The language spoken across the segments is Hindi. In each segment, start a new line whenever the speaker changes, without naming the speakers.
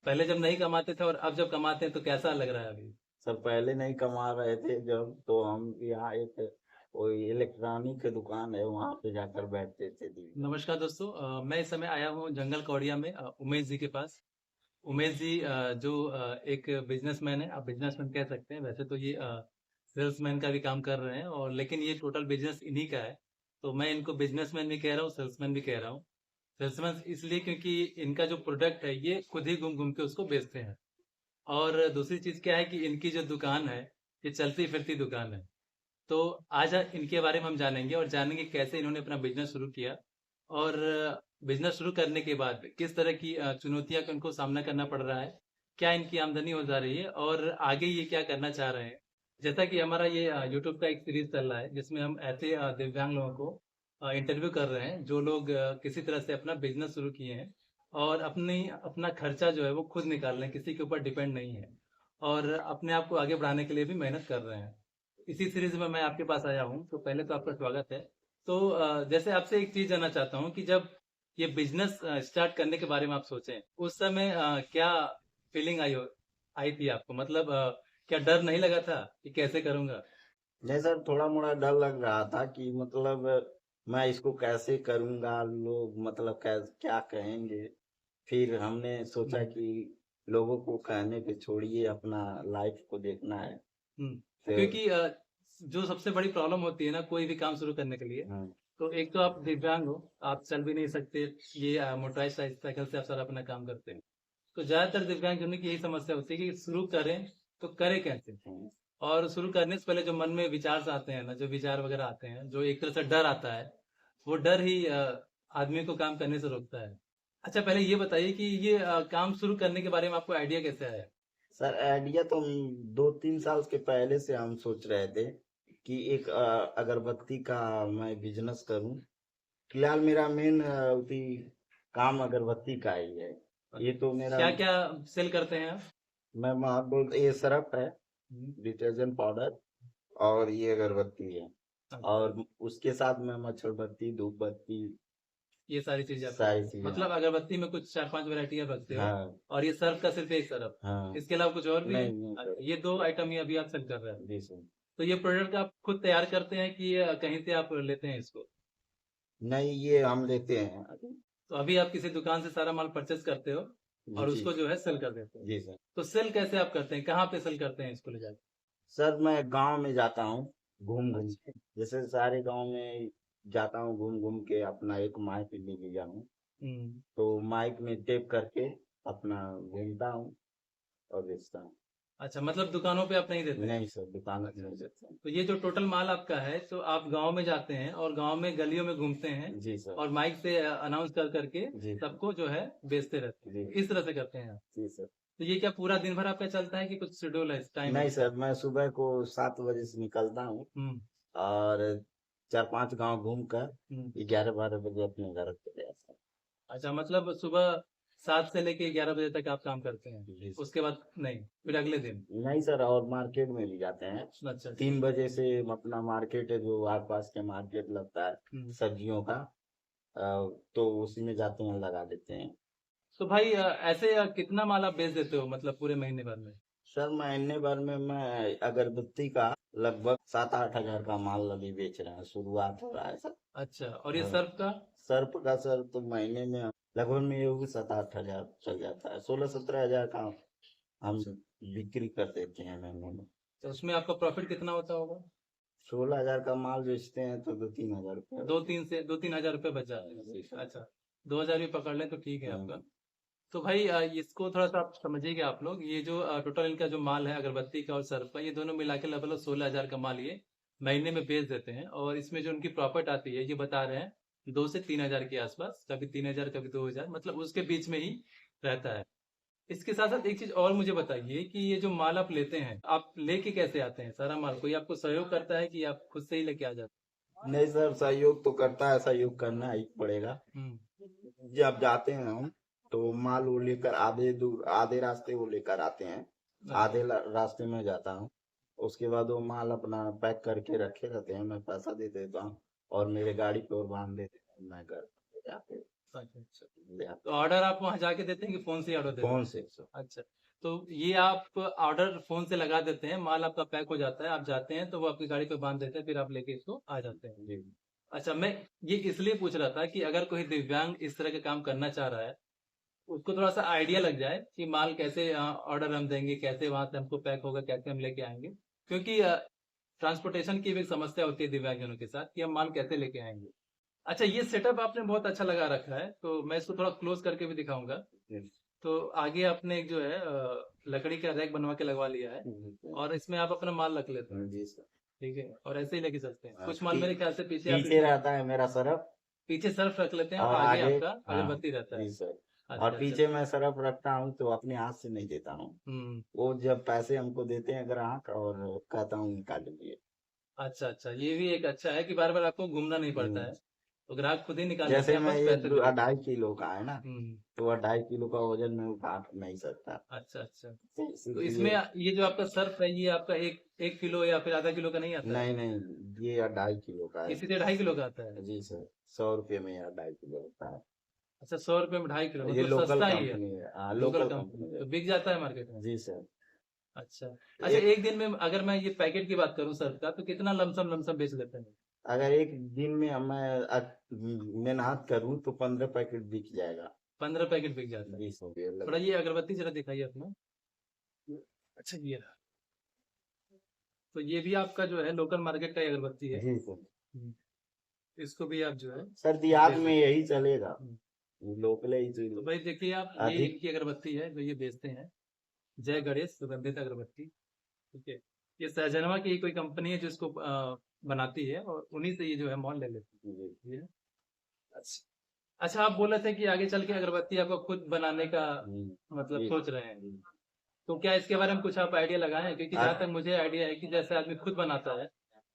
पहले जब नहीं कमाते थे और अब जब कमाते हैं तो कैसा लग रहा है अभी?
सर पहले नहीं कमा रहे थे जब, तो हम यहाँ एक वो इलेक्ट्रॉनिक की दुकान है, वहां पे जाकर बैठते थे दिन भर।
नमस्कार दोस्तों, मैं इस समय आया हूँ जंगल कौड़िया में उमेश जी के पास। उमेश जी जो एक बिजनेसमैन है, आप बिजनेसमैन कह सकते हैं। वैसे तो ये सेल्समैन का भी काम कर रहे हैं, और लेकिन ये टोटल बिजनेस इन्हीं का है। तो मैं इनको बिजनेसमैन भी कह रहा हूँ, सेल्समैन भी कह रहा हूँ। सेल्समैन इसलिए क्योंकि इनका जो प्रोडक्ट है ये खुद ही घूम घूम के उसको बेचते हैं। और दूसरी चीज क्या है कि इनकी जो दुकान है ये चलती फिरती दुकान है। तो आज इनके बारे में हम जानेंगे और जानेंगे कैसे इन्होंने अपना बिजनेस शुरू किया, और बिजनेस शुरू करने के बाद किस तरह की चुनौतियां का उनको सामना करना पड़ रहा है, क्या इनकी आमदनी हो जा रही है और आगे ये क्या करना चाह रहे हैं। जैसा कि हमारा ये यूट्यूब का एक सीरीज चल रहा है जिसमें हम ऐसे दिव्यांग लोगों को इंटरव्यू कर रहे हैं जो लोग किसी तरह से अपना बिजनेस शुरू किए हैं और अपना खर्चा जो है वो खुद निकाल रहे हैं, किसी के ऊपर डिपेंड नहीं है, और अपने आप को आगे बढ़ाने के लिए भी मेहनत कर रहे हैं। इसी सीरीज में मैं आपके पास आया हूँ, तो पहले तो आपका स्वागत है। तो जैसे आपसे एक चीज जानना चाहता हूँ कि जब ये बिजनेस स्टार्ट करने के बारे में आप सोचें, उस समय क्या फीलिंग आई थी आपको? मतलब क्या डर नहीं लगा था कि कैसे करूंगा?
नहीं सर, थोड़ा मोड़ा डर लग रहा था कि मतलब मैं इसको कैसे करूंगा, लोग मतलब क्या कहेंगे। फिर हमने सोचा
हम्म।
कि लोगों को कहने पे छोड़िए, अपना लाइफ को देखना है।
हम्म।
तो
क्योंकि जो सबसे बड़ी प्रॉब्लम होती है ना कोई भी काम शुरू करने के लिए,
हाँ।
तो एक तो आप दिव्यांग हो, आप चल भी नहीं सकते। ये मोटराइज साइकिल से आप सारा अपना काम करते हैं। तो ज्यादातर दिव्यांग जनों की यही समस्या होती है कि शुरू करें तो करें कैसे।
हाँ।
और शुरू करने से पहले जो मन में विचार आते हैं ना, जो विचार वगैरह आते हैं, जो एक तरह से डर आता है, वो डर ही आदमी को काम करने से रोकता है। अच्छा, पहले ये बताइए कि ये काम शुरू करने के बारे में आपको आइडिया कैसे आया?
सर आइडिया तो हम 2-3 साल के पहले से हम सोच रहे थे कि एक अगरबत्ती का मैं बिजनेस करूं। फिलहाल मेरा मेन काम अगरबत्ती का ही है। ये तो मेरा,
क्या क्या सेल करते हैं आप?
मैं बोल, ये सरफ है,
हम्म।
डिटर्जेंट पाउडर, और ये अगरबत्ती है।
अच्छा,
और उसके साथ में मच्छरबत्ती, धूप बत्ती,
ये सारी चीजें आप
सारी
करते हैं,
चीजें।
मतलब अगरबत्ती में कुछ 4-5 वैरायटी आप रखते हो।
हाँ।
और ये सर्फ का सिर्फ एक सर्फ,
हाँ।
इसके अलावा कुछ और भी है?
नहीं नहीं सर।
अच्छा, ये दो आइटम ही अभी आप सेल कर रहे हैं।
जी सर।
तो ये प्रोडक्ट आप खुद तैयार करते हैं कि कहीं से आप लेते हैं इसको?
नहीं, ये हम लेते हैं।
तो अभी आप किसी दुकान से सारा माल परचेज करते हो और
जी।
उसको जो है सेल कर देते हो?
जी सर।
तो सेल कैसे आप करते हैं, कहाँ पे सेल करते हैं इसको ले जाकर?
सर मैं गांव में जाता हूँ, घूम घूम
अच्छा।
के, जैसे सारे गांव में जाता हूँ, घूम घूम के अपना एक माइक ले लिया हूँ।
हम्म।
तो माइक में टेप करके अपना घूमता हूँ और बेचता हूँ।
अच्छा, मतलब दुकानों पे आप नहीं देते हैं?
नहीं सर, दुकान पे
अच्छा
नहीं
अच्छा।
बेचता।
तो ये जो टोटल माल आपका है, तो आप गांव में जाते हैं और गांव में गलियों में घूमते हैं
जी सर।
और माइक से अनाउंस कर करके
जी सर।
सबको जो है बेचते रहते
जी।
हैं, इस तरह से करते हैं आप?
जी सर।
तो ये क्या पूरा दिन भर आपका चलता है कि कुछ शेड्यूल है, टाइम है
नहीं
इसका?
सर, मैं सुबह को 7 बजे से निकलता हूँ,
हम्म।
और 4-5 गांव घूम कर
हम्म।
11-12 बजे अपने घर चले जाता
अच्छा, मतलब सुबह 7 से लेके 11 बजे तक आप काम करते हैं,
हूँ। जी सर।
उसके बाद नहीं, फिर अगले दिन?
नहीं सर, और मार्केट में भी जाते हैं।
अच्छा अच्छा।
3 बजे से अपना मार्केट है, जो आसपास के मार्केट लगता है
हम्म।
सब्जियों का, तो उसी में जाते हैं, लगा देते हैं।
तो भाई ऐसे कितना माल आप बेच देते हो, मतलब पूरे महीने भर में?
सर महीने भर में मैं अगरबत्ती का लगभग 7-8 हजार का माल अभी बेच रहे हैं, शुरुआत हो रहा है सर।
अच्छा, और ये
हाँ।
सर्फ का?
सर्प का सर तो महीने में लगभग में ये 7-8 हजार चल जाता है, 16-17 हजार का हम बिक्री कर देते हैं महीने में।
तो उसमें आपका प्रॉफिट कितना होता होगा?
16 हजार का माल बेचते हैं तो 2-3 हजार रुपया
दो
बचता
तीन से 2-3 हजार रुपये बच
है।
जाते हैं?
जी सर।
अच्छा, 2 हजार भी पकड़ लें तो ठीक है
हाँ।
आपका। तो भाई इसको थोड़ा सा आप समझिएगा आप लोग, ये जो टोटल इनका जो माल है अगरबत्ती का और सर्फ का, ये दोनों मिला के लगभग 16 हजार का माल ये महीने में बेच देते हैं, और इसमें जो उनकी प्रॉफिट आती है ये बता रहे हैं 2 से 3 हजार के आसपास, कभी 3 हजार कभी 2 हजार, मतलब उसके बीच में ही रहता है। इसके साथ साथ एक चीज और मुझे बताइए कि ये जो माल आप लेते हैं, आप लेके कैसे आते हैं सारा माल? कोई आपको सहयोग करता है कि आप खुद से ही लेके आ जाते
नहीं सर, सहयोग तो करता है, सहयोग करना ही पड़ेगा।
हैं?
जब जाते हैं हम, तो माल वो लेकर आधे दूर, आधे रास्ते वो लेकर आते हैं,
अच्छा।
आधे रास्ते में जाता हूँ। उसके बाद वो माल अपना पैक करके रखे रहते हैं, मैं पैसा दे देता हूँ और मेरे गाड़ी पे और बांध देते हैं, मैं घर पे जाके
अच्छा अच्छा।
ले आते
तो ऑर्डर आप वहां जाके देते हैं कि फोन से ऑर्डर
हैं।
देते
फोन
हैं?
से सर।
अच्छा। तो ये आप ऑर्डर फोन से लगा देते हैं, माल आपका पैक हो जाता है, आप जाते हैं तो वो आपकी गाड़ी पे बांध देते हैं, फिर आप लेके इसको आ जाते हैं।
जी
अच्छा, मैं ये इसलिए पूछ रहा था कि अगर कोई दिव्यांग इस तरह का काम करना चाह रहा है, उसको थोड़ा सा आइडिया लग जाए कि माल कैसे ऑर्डर हम देंगे, कैसे वहां से हमको पैक होगा, कैसे हम लेके आएंगे। क्योंकि ट्रांसपोर्टेशन की भी एक समस्या होती है दिव्यांगजनों के साथ कि हम माल कैसे लेके आएंगे। अच्छा, ये सेटअप आपने बहुत अच्छा लगा रखा है, तो मैं इसको थोड़ा क्लोज करके भी दिखाऊंगा।
जी
तो आगे आपने एक जो है लकड़ी का रैक बनवा के लगवा लिया है, और इसमें आप अपना माल रख लेते हैं।
जी सर।
ठीक है, और ऐसे ही लेके चलते हैं।
हाँ,
कुछ माल मेरे ख्याल से पीछे आप
पीछे रहता है मेरा सरफ,
पीछे सर्फ रख लेते हैं, और
और
आगे
आगे,
आपका
हाँ
अगरबत्ती रहता है।
जी सर। और
अच्छा अच्छा।
पीछे मैं सरफ रखता हूँ तो अपने हाथ से नहीं देता हूँ।
हम्म।
वो जब पैसे हमको देते हैं ग्राहक, और कहता हूँ निकाल लीजिए।
अच्छा अच्छा, ये भी एक अच्छा है कि बार बार आपको घूमना नहीं पड़ता है,
हम्म,
तो ग्राहक खुद ही निकाल लेते
जैसे
हैं,
मैं
बस
ये
पैसे दे देते हैं।
2.5 किलो का है ना,
हम्म।
तो 2.5 किलो का वजन मैं उठा नहीं सकता,
अच्छा अच्छा।
तो
तो इसमें
इसीलिए।
ये जो आपका सर्फ है, ये आपका एक किलो या फिर आधा किलो का नहीं आता है?
नहीं नहीं, ये 2.5 किलो का है।
इसी से 2.5 किलो का आता है?
जी सर। 100 रुपये में 2.5 किलो होता है।
अच्छा, 100 रुपये में 2.5 किलो,
ये
मतलब
लोकल
सस्ता ही है।
कंपनी है, हाँ
लोकल
लोकल
कंपनी
कंपनी है।
तो बिक जाता है मार्केट में।
जी सर।
अच्छा अच्छा,
एक
एक दिन में अगर मैं ये पैकेट की बात करूं सर्फ का, तो कितना लमसम लमसम बेच लेते हैं?
अगर एक दिन में मैं मेहनत करूँ तो 15 पैकेट बिक जाएगा।
15 पैकेट बिक जाता है?
20 रुपये
थोड़ा
लग।
ये अगरबत्ती जरा दिखाइए अपना। अच्छा, ये रहा। तो ये भी आपका जो है लोकल मार्केट का ही अगरबत्ती है।
जी सर।
हम्म, इसको भी आप जो है
सर देहात
बेच
में
सकते
यही चलेगा,
हैं।
लोकल ही
तो
तो
भाई देखिए, आप ये
अधिक।
इनकी अगरबत्ती है जो ये बेचते हैं, जय गणेश सुगंधित अगरबत्ती। ठीक है, ये सहजनवा की कोई कंपनी है जो इसको बनाती है, और उन्हीं से ये जो है मॉल ले लेती
जी
है ये। अच्छा अच्छा, आप बोल रहे थे कि आगे चल के अगरबत्ती आपको खुद बनाने का
जी
मतलब
जी
सोच रहे हैं,
जी।
तो क्या इसके बारे में कुछ आप आइडिया लगाए हैं? क्योंकि जहां
आज
तक मुझे आइडिया है कि जैसे आदमी खुद बनाता है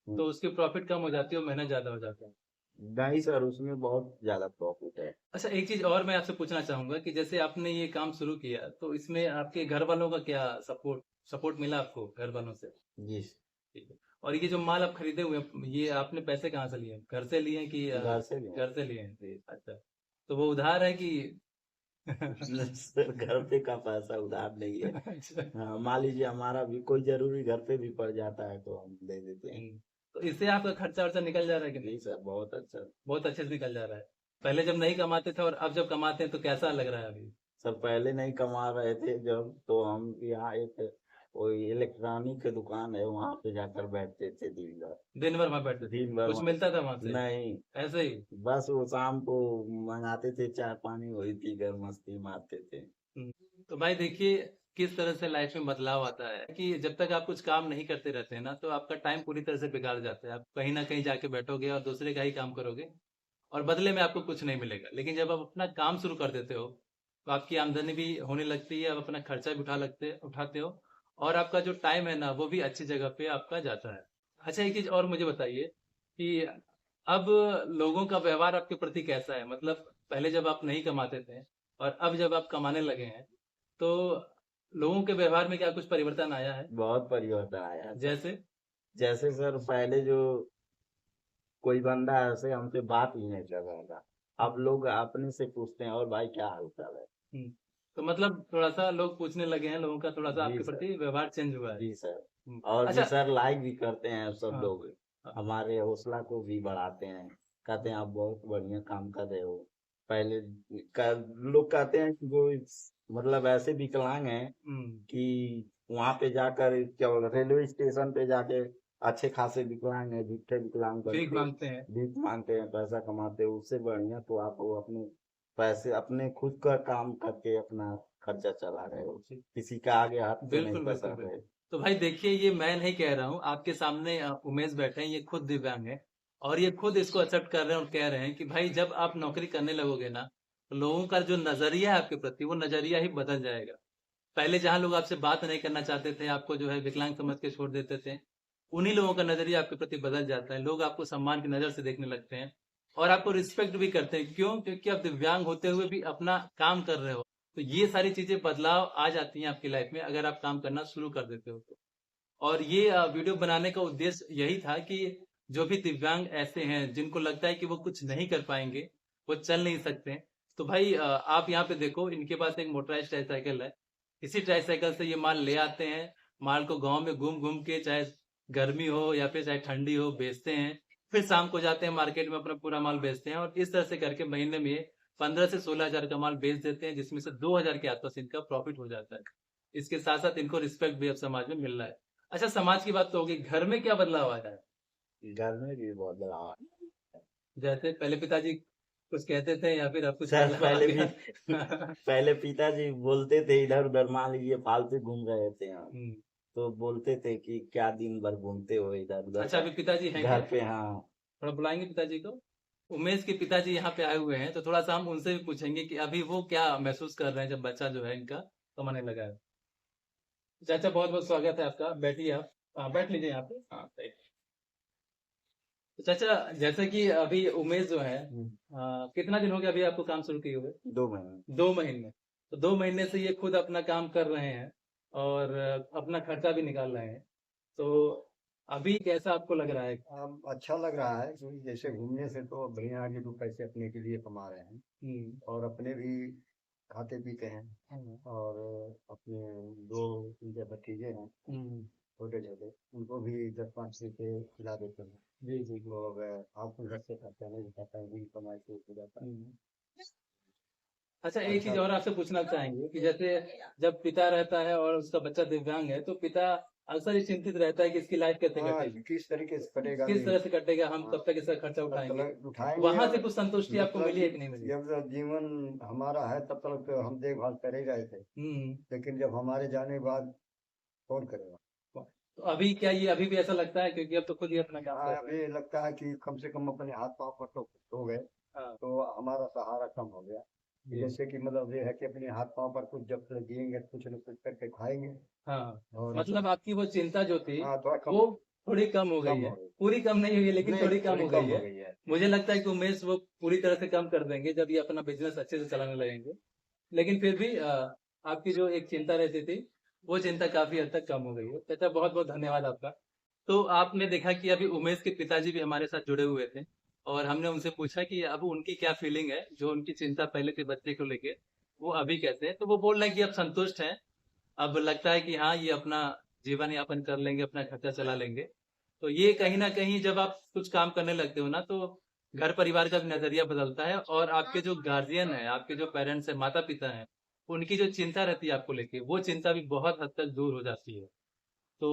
तो उसकी प्रॉफिट कम हो जाती है और मेहनत ज्यादा हो जाता है।
नहीं सर, उसमें बहुत ज्यादा प्रॉफिट है।
अच्छा, एक चीज और मैं आपसे पूछना चाहूंगा कि जैसे आपने ये काम शुरू किया, तो इसमें आपके घर वालों का क्या सपोर्ट सपोर्ट मिला आपको घर वालों से?
जी।
ठीक है। और ये जो माल आप खरीदे हुए हैं, ये आपने पैसे कहाँ से लिए हैं? घर से लिए हैं कि
घर से भी
घर से लिए हैं?
जी।
अच्छा, तो वो उधार है कि
नहीं सर, घर पे का पैसा उधार नहीं है।
अच्छा।
हाँ, मान लीजिए हमारा भी कोई जरूरी घर पे भी पड़ जाता है तो हम दे देते हैं।
तो इससे आपका खर्चा वर्चा निकल जा रहा है कि नहीं?
जी सर, बहुत अच्छा।
बहुत अच्छे से निकल जा रहा है। पहले जब नहीं कमाते थे और अब जब कमाते हैं तो कैसा लग रहा है अभी?
सर पहले नहीं कमा रहे थे जब, तो हम यहाँ एक कोई इलेक्ट्रॉनिक की दुकान है, वहां पे जाकर बैठते थे दिन भर।
दिन भर वहां बैठते थे?
दिन भर
कुछ मिलता था वहां से?
नहीं,
ऐसे ही?
बस वो शाम को मंगाते थे चाय पानी, वही पीकर मस्ती मारते थे।
हम्म। तो भाई देखिए, किस तरह से लाइफ में बदलाव आता है कि जब तक आप कुछ काम नहीं करते रहते हैं ना, तो आपका टाइम पूरी तरह से बिगाड़ जाता है। आप कहीं ना कहीं जाके बैठोगे और दूसरे का ही काम करोगे, और बदले में आपको कुछ नहीं मिलेगा। लेकिन जब आप अपना काम शुरू कर देते हो, तो आपकी आमदनी भी होने लगती है, आप अपना खर्चा भी उठाते हो, और आपका जो टाइम है ना, वो भी अच्छी जगह पे आपका जाता है। अच्छा, एक चीज और मुझे बताइए कि अब लोगों का व्यवहार आपके प्रति कैसा है? मतलब पहले जब आप नहीं कमाते थे और अब जब आप कमाने लगे हैं, तो लोगों के व्यवहार में क्या कुछ परिवर्तन आया है?
बहुत परिवर्तन आया है सर।
जैसे?
जैसे सर पहले जो कोई बंदा ऐसे हमसे बात ही नहीं कर रहा था, अब लोग अपने से पूछते हैं और भाई क्या हाल चाल है।
हम्म, तो मतलब थोड़ा सा लोग पूछने लगे हैं, लोगों का थोड़ा सा
जी
आपके
सर।
प्रति व्यवहार चेंज हुआ है।
जी सर।
हम्म,
और भी
अच्छा।
सर लाइक भी करते हैं सब
हाँ
लोग,
हाँ।
हमारे हौसला को भी बढ़ाते हैं। कहते हैं आप बहुत बढ़िया काम कर रहे हो। पहले लोग कहते हैं कि वो मतलब ऐसे विकलांग हैं
हम्म,
कि वहां पे जाकर क्या बोला, रेलवे स्टेशन पे जाके अच्छे खासे विकलांग है, भिट्ठे विकलांग
भीख
करके
मांगते हैं।
भीख मांगते हैं, पैसा कमाते हैं। उससे बढ़िया तो आप वो अपने पैसे अपने खुद का काम करके अपना खर्चा चला रहे हो, किसी का आगे हाथ तो नहीं
बिल्कुल बिल्कुल
पसार रहे।
बिल्कुल। तो भाई देखिए, ये मैं नहीं कह रहा हूँ, आपके सामने उमेश बैठे हैं, ये खुद दिव्यांग है, और ये खुद इसको एक्सेप्ट कर रहे हैं और कह रहे हैं कि भाई जब आप नौकरी करने लगोगे ना, तो लोगों का जो नजरिया है आपके प्रति, वो नजरिया ही बदल जाएगा। पहले जहां लोग आपसे बात नहीं करना चाहते थे, आपको जो है विकलांग समझ के छोड़ देते थे, उन्हीं लोगों का नजरिया आपके प्रति बदल जाता है। लोग आपको सम्मान की नजर से देखने लगते हैं, और आपको रिस्पेक्ट भी करते हैं। क्यों? क्योंकि आप दिव्यांग होते हुए भी अपना काम कर रहे हो। तो ये सारी चीजें बदलाव आ जाती हैं आपकी लाइफ में, अगर आप काम करना शुरू कर देते हो तो। और ये वीडियो बनाने का उद्देश्य यही था कि जो भी दिव्यांग ऐसे हैं जिनको लगता है कि वो कुछ नहीं कर पाएंगे, वो चल नहीं सकते, तो भाई आप यहाँ पे देखो, इनके पास एक मोटराइज ट्राईसाइकिल है। इसी ट्राईसाइकिल से ये माल ले आते हैं, माल को गांव में घूम घूम के, चाहे गर्मी हो या फिर चाहे ठंडी हो, बेचते हैं। फिर शाम को जाते हैं मार्केट में, अपना पूरा माल बेचते हैं, और इस तरह से करके महीने में 15 से 16 हजार का माल बेच देते हैं, जिसमें से 2 हजार के आसपास इनका प्रॉफिट हो जाता है। इसके साथ साथ इनको रिस्पेक्ट भी अब समाज में मिल रहा है। अच्छा, समाज की बात तो होगी, घर में क्या बदलाव आ रहा है?
घर में भी बहुत बदलाव है।
जैसे पहले पिताजी कुछ कहते थे, या फिर अब कुछ
सर
बदलाव आ
पहले भी
गया?
पहले पिताजी बोलते थे, इधर उधर मान लीजिए फालतू घूम रहे थे हम,
हम्म।
तो बोलते थे कि क्या दिन भर घूमते हो इधर उधर।
अच्छा, अभी पिताजी हैं क्या?
घर पे हाँ।
थोड़ा बुलाएंगे पिताजी को। उमेश के पिताजी यहाँ पे आए हुए हैं, तो थोड़ा सा हम उनसे भी पूछेंगे कि अभी वो क्या महसूस कर रहे हैं जब बच्चा जो है इनका कमाने लगा है। चाचा, बहुत बहुत स्वागत है आपका, बैठिए आप। हाँ, बैठ लीजिए यहाँ पे। हाँ, बैठ। तो चाचा, जैसे कि अभी उमेश जो है, कितना दिन हो गया अभी आपको काम शुरू किए हुए?
2 महीने।
2 महीने। तो 2 महीने से ये खुद अपना काम कर रहे हैं, और अपना खर्चा भी निकाल रहे हैं। तो अभी कैसा आपको लग रहा है?
अब अच्छा लग रहा है, क्योंकि जैसे घूमने से तो बढ़िया आगे 2 पैसे अपने के लिए कमा रहे हैं,
हम्म।
और अपने भी खाते पीते हैं, और अपने 2 उनके भतीजे हैं
हम्म।
छोटे छोटे, उनको भी 10-5 रुपए खिला देते हैं।
जी जी जी।
तो अब आप घर से खर्चा नहीं खाता है, भी कमाई से हो जाता है।
हम्म। अच्छा, एक
अच्छा।
चीज और आपसे पूछना चाहेंगे कि जैसे जब पिता रहता है और उसका बच्चा दिव्यांग है, तो पिता अक्सर ही चिंतित रहता है कि इसकी लाइफ कैसे
हाँ,
कटेगी,
किस तरीके से कटेगा,
किस तरह से कटेगा, हम
हाँ,
कब तक इसका खर्चा उठाएंगे।
तब उठाएंगे।
वहां से कुछ संतुष्टि आपको
मतलब
मिली है कि नहीं मिली?
जब तक जीवन हमारा है तब तक तो हम देखभाल कर ही रहे थे, लेकिन जब हमारे जाने के बाद कौन करेगा।
तो अभी क्या ये अभी भी ऐसा लगता है, क्योंकि अब तो खुद ही अपना काम कर
हाँ,
रहे हैं?
अभी लगता है कि कम से कम अपने हाथ पांव पर तो हो गए,
हाँ।
तो हमारा सहारा कम हो गया।
जी।
जैसे कि मतलब ये है कि अपने हाथ पांव पर कुछ जब तक जिएंगे, कुछ न कुछ करके खाएंगे,
हाँ,
और
मतलब आपकी वो चिंता जो थी,
हाँ, थोड़ा
वो थोड़ी कम हो गई
कम
है।
हो गई।
पूरी कम नहीं हुई है, लेकिन
नहीं,
थोड़ी कम हो गई है।
है।
मुझे लगता है कि उमेश वो पूरी तरह से कम कर देंगे जब ये अपना बिजनेस अच्छे से चलाने लगेंगे। लेकिन फिर भी आपकी जो एक चिंता रहती थी, वो चिंता काफी हद तक कम हो गई है। चाचा, बहुत बहुत धन्यवाद आपका। तो आपने देखा कि अभी उमेश के पिताजी भी हमारे साथ जुड़े हुए थे, और हमने उनसे पूछा कि अब उनकी क्या फीलिंग है, जो उनकी चिंता पहले थी बच्चे को लेके, वो अभी कैसे है। तो वो बोल रहे हैं कि अब संतुष्ट हैं। अब लगता है कि हाँ, ये अपना जीवन यापन कर लेंगे, अपना खर्चा चला लेंगे। तो ये कहीं ना कहीं जब आप कुछ काम करने लगते हो ना, तो घर परिवार का भी नजरिया बदलता है, और आपके जो गार्जियन है, आपके जो पेरेंट्स है, माता पिता हैं, उनकी जो चिंता रहती है आपको लेके, वो चिंता भी बहुत हद तक दूर हो जाती है। तो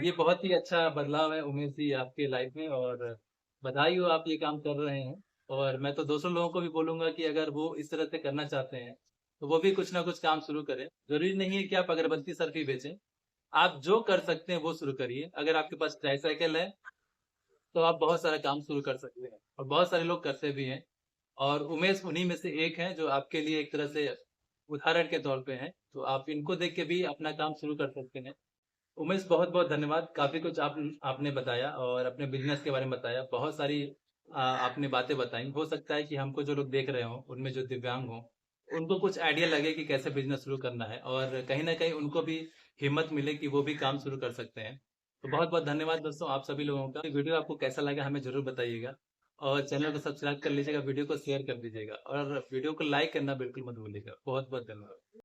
ये बहुत ही अच्छा बदलाव है उमेश जी आपके लाइफ में, और बधाई हो, आप ये काम कर रहे हैं। और मैं तो दूसरों लोगों को भी बोलूंगा कि अगर वो इस तरह से करना चाहते हैं, तो वो भी कुछ ना कुछ काम शुरू करें। जरूरी नहीं है कि आप अगरबत्ती सर्फी बेचें, आप जो कर सकते हैं वो शुरू करिए। अगर आपके पास ट्राईसाइकिल है, तो आप बहुत सारा काम शुरू कर सकते हैं, और बहुत सारे लोग करते भी हैं। और उमेश उन्हीं में से एक है, जो आपके लिए एक तरह से उदाहरण के तौर पे हैं। तो आप इनको देख के भी अपना काम शुरू कर सकते हैं। उमेश, बहुत बहुत धन्यवाद। काफी कुछ आपने बताया, और अपने बिजनेस के बारे में बताया। बहुत सारी आपने बातें बताई। हो सकता है कि हमको जो लोग देख रहे हो, उनमें जो दिव्यांग हो, उनको कुछ आइडिया लगे कि कैसे बिजनेस शुरू करना है, और कहीं ना कहीं उनको भी हिम्मत मिले कि वो भी काम शुरू कर सकते हैं। तो बहुत बहुत धन्यवाद दोस्तों, आप सभी लोगों का। वीडियो आपको कैसा लगा हमें जरूर बताइएगा, और चैनल को सब्सक्राइब कर लीजिएगा, वीडियो को शेयर कर दीजिएगा, और वीडियो को लाइक करना बिल्कुल मत भूलिएगा। बहुत बहुत धन्यवाद।